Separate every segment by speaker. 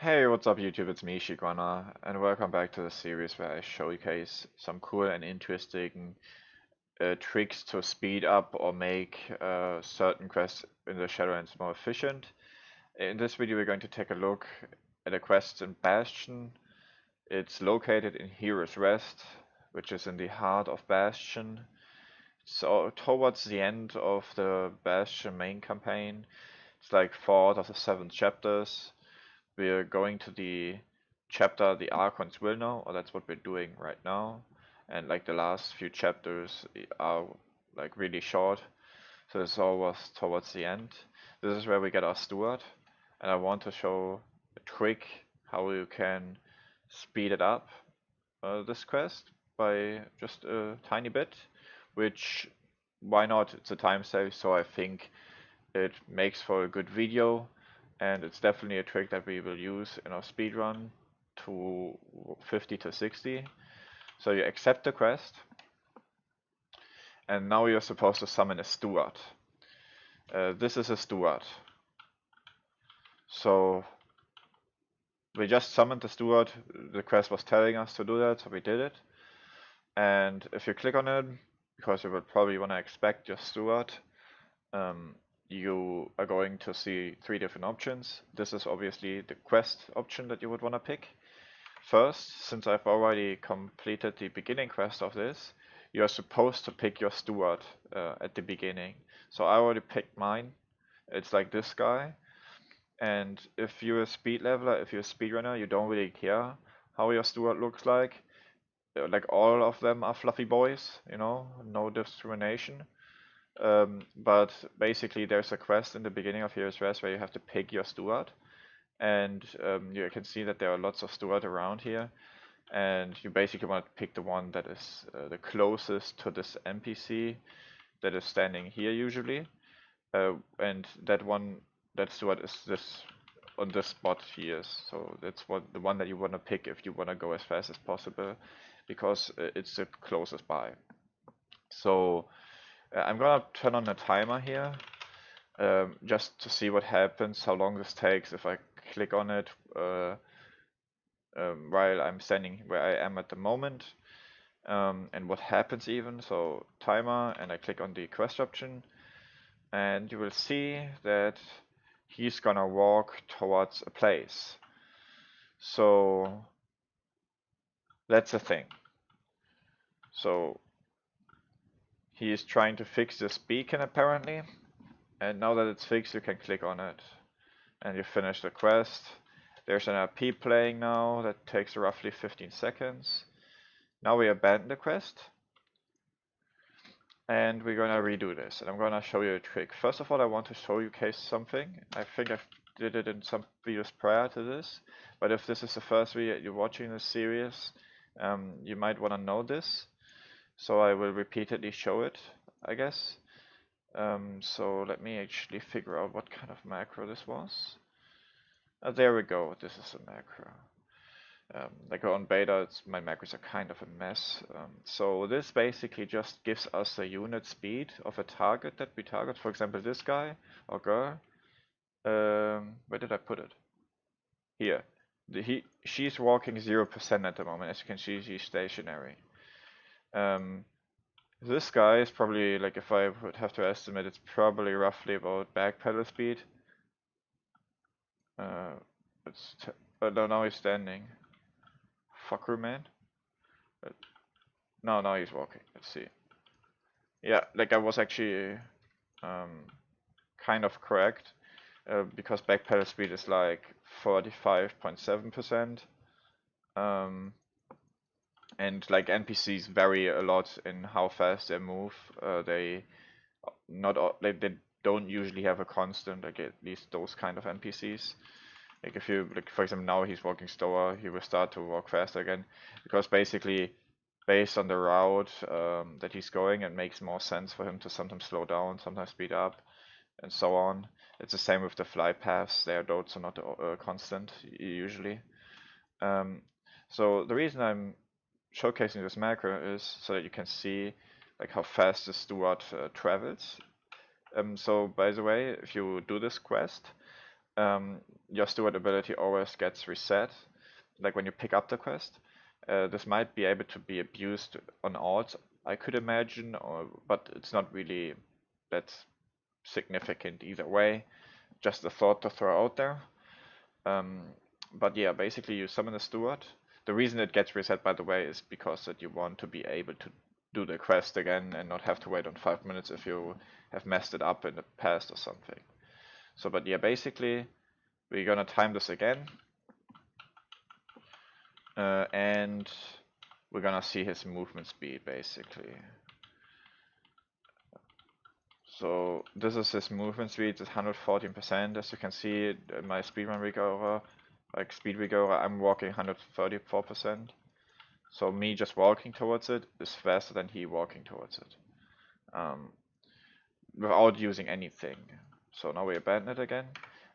Speaker 1: Hey, what's up YouTube? It's me, Shiekrunner, and welcome back to the series where I showcase some cool and interesting tricks to speed up or make certain quests in the Shadowlands more efficient. In this video we're going to take a look at a quest in Bastion. It's located in Hero's Rest, which is in the heart of Bastion. So towards the end of the Bastion main campaign, it's like fourth of the 7 chapters. We're going to the chapter the Archons will know, or that's what we're doing right now. And like the last few chapters are like really short, so it's always towards the end. This is where we get our Steward, and I want to show a trick how you can speed it up, this quest, by just a tiny bit, which why not? It's a time save, so I think it makes for a good video, and it's definitely a trick that we will use in our speedrun to 50 to 60. So you accept the quest, and now you're supposed to summon a Steward. This is a Steward. So we just summoned the Steward. The quest was telling us to do that, so we did it. And if you click on it, because you will probably want to expect your Steward, you are going to see 3 different options. This is obviously the quest option that you would want to pick. First, since I've already completed the beginning quest of this, you are supposed to pick your Steward at the beginning. So I already picked mine. It's like this guy. And if you're a speed leveler, if you're a speedrunner, you don't really care how your Steward looks like. Like all of them are fluffy boys, no discrimination. But basically there's a quest in the beginning of Hero's Rest where you have to pick your Steward, and you can see that there are lots of Steward around here, and you basically want to pick the one that is the closest to this NPC that is standing here usually, and that Steward is this on this spot here, so that's the one that you want to pick if you want to go as fast as possible, because it's the closest by. So I'm gonna turn on a timer here, just to see what happens, how long this takes if I click on it while I'm standing where I am at the moment, and what happens even. So timer, and I click on the quest option, and you will see that he's gonna walk towards a place. So that's the thing. So he is trying to fix this beacon apparently, and now that it's fixed you can click on it and you finish the quest. There's an RP playing now that takes roughly 15 seconds. Now we abandon the quest, and we're gonna redo this, and I'm gonna show you a trick. First of all, I want to show you something. I think I did it in some videos prior to this, but if this is the first video you're watching this series, you might want to know this, so I will repeatedly show it, I guess. So let me actually figure out what kind of macro this was. There we go, this is a macro. Like on beta, my macros are kind of a mess. So this basically just gives us the unit speed of a target that we target. For example, this guy or girl. Where did I put it? Here. She's walking 0% at the moment. As you can see, she's stationary. This guy is probably, like, if I would have to estimate, it's probably roughly about back pedal speed. No, now he's standing. Fucker, man. No, now he's walking. Let's see. Yeah, like I was actually kind of correct, because back pedal speed is like 45.7%. And like NPCs vary a lot in how fast they move. They don't usually have a constant, like at least those kind of NPCs. Like if you, like for example, now he's walking slower, he will start to walk faster again, because basically based on the route that he's going, it makes more sense for him to sometimes slow down, sometimes speed up, and so on. It's the same with the fly paths. Those are not constant usually. So the reason I'm showcasing this macro is so that you can see like how fast the Steward travels. So by the way, if you do this quest, your Steward ability always gets reset, like when you pick up the quest. This might be able to be abused on alts, I could imagine, but it's not really that significant either way. Just a thought to throw out there. Um, but yeah, basically you summon a Steward. The reason it gets reset, by the way, is because that you want to be able to do the quest again and not have to wait on 5 minutes if you have messed it up in the past or something. So, but yeah, basically we're gonna time this again, and we're gonna see his movement speed basically. So this is his movement speed, it's 114%. As you can see in my speedrun regoer, like speed regoer, I'm walking 134%. So me just walking towards it is faster than he walking towards it, without using anything. So now we abandon it again.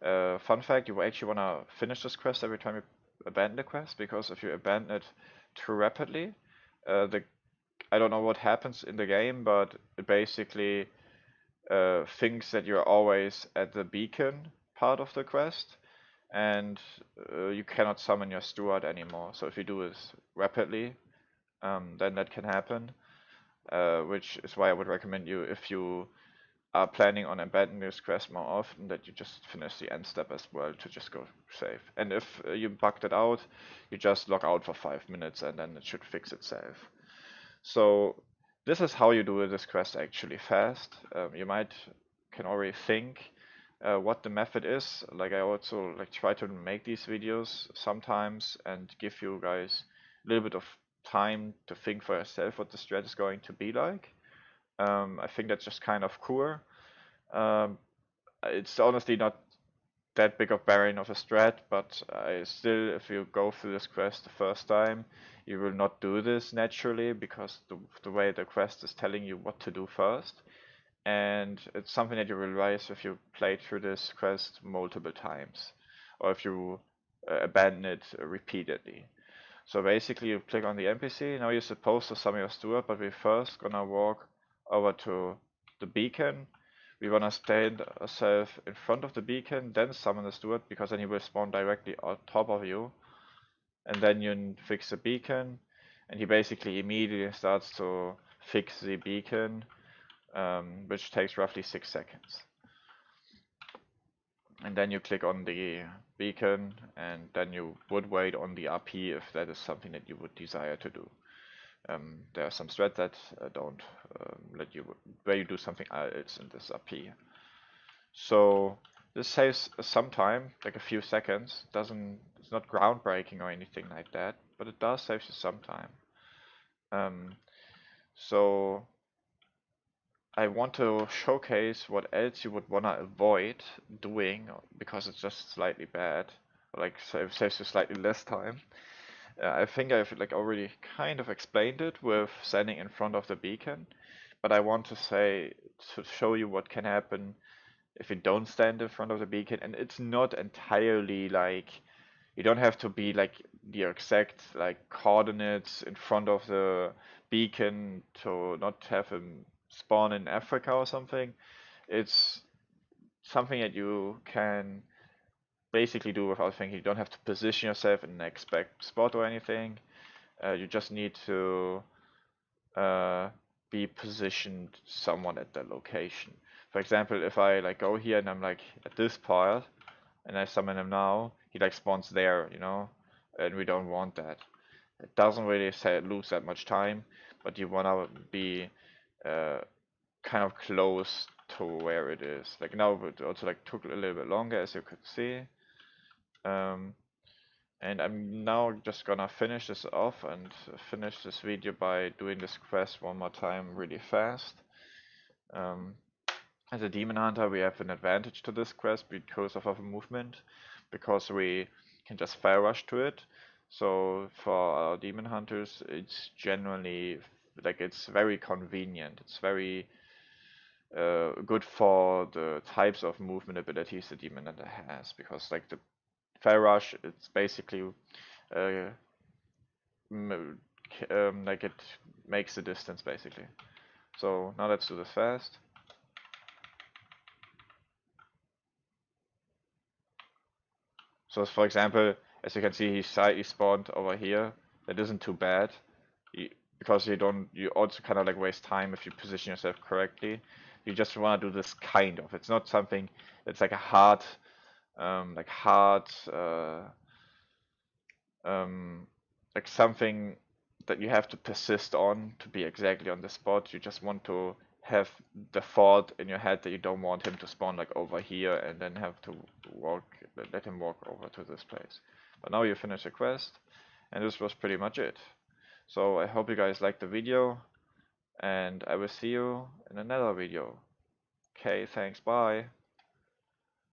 Speaker 1: Fun fact, you actually want to finish this quest every time you abandon the quest, because if you abandon it too rapidly, I don't know what happens in the game, but it basically thinks that you're always at the beacon part of the quest, and you cannot summon your Steward anymore. So if you do this rapidly, then that can happen, which is why I would recommend you, if you are planning on abandoning this quest more often, that you just finish the end step as well to just go save. And if you bugged it out, you just log out for 5 minutes and then it should fix itself. So this is how you do this quest actually fast. You might can already think what the method is. Like I also like try to make these videos sometimes and give you guys a little bit of time to think for yourself what the strat is going to be like. I think that's just kind of cool. Um, it's honestly not that big of barrier of a strat, but I still, if you go through this quest the first time, you will not do this naturally because the way the quest is telling you what to do first. And it's something that you realize if you play through this quest multiple times, or if you abandon it repeatedly. So basically you click on the NPC, now you're supposed to summon your Steward, but we're first gonna walk over to the beacon. We wanna stand ourselves in front of the beacon, then summon the Steward, because then he will spawn directly on top of you. And then you fix the beacon, and he basically immediately starts to fix the beacon, which takes roughly 6 seconds. And then you click on the beacon, and then you would wait on the RP if that is something that you would desire to do. There are some threads that don't let you, where you do something else in this RP. So this saves some time, like a few seconds. It's not groundbreaking or anything like that, but it does save you some time. So I want to showcase what else you would wanna avoid doing because it's just slightly bad, like saves you slightly less time. I think I've like already kind of explained it with standing in front of the beacon, but I want to say to show you what can happen if you don't stand in front of the beacon, and it's not entirely like you don't have to be like the exact like coordinates in front of the beacon to not have him spawn in Africa or something. It's something that you can basically do without thinking. You don't have to position yourself in an exact spot or anything. You just need to uh, be positioned somewhat at that location. For example, if I like go here and I'm like at this part and I summon him now, he like spawns there, and we don't want that. It doesn't really say lose that much time, but you wanna be uh, kind of close to where it is. Like now it also like took a little bit longer, as you could see. Um, and I'm now just gonna finish this off and finish this video by doing this quest one more time really fast. Um, as a demon hunter, we have an advantage to this quest because of our movement, because we can just fire rush to it. So for our demon hunters, it's generally like it's very convenient. It's very good for the types of movement abilities the demon hunter has, because like the fire rush, it's basically uh, like it makes the distance basically. So now let's do this fast. So for example, as you can see, he spawned over here. That isn't too bad, because you also kind of like waste time if you position yourself correctly. You just want to do this kind of. It's not something that's like a hard, like hard, um, like something that you have to persist on to be exactly on the spot. You just want to have the thought in your head that you don't want him to spawn like over here and then have to walk, let him walk over to this place. But now you finish the quest, and this was pretty much it. So I hope you guys liked the video, and I will see you in another video. Okay, thanks, bye.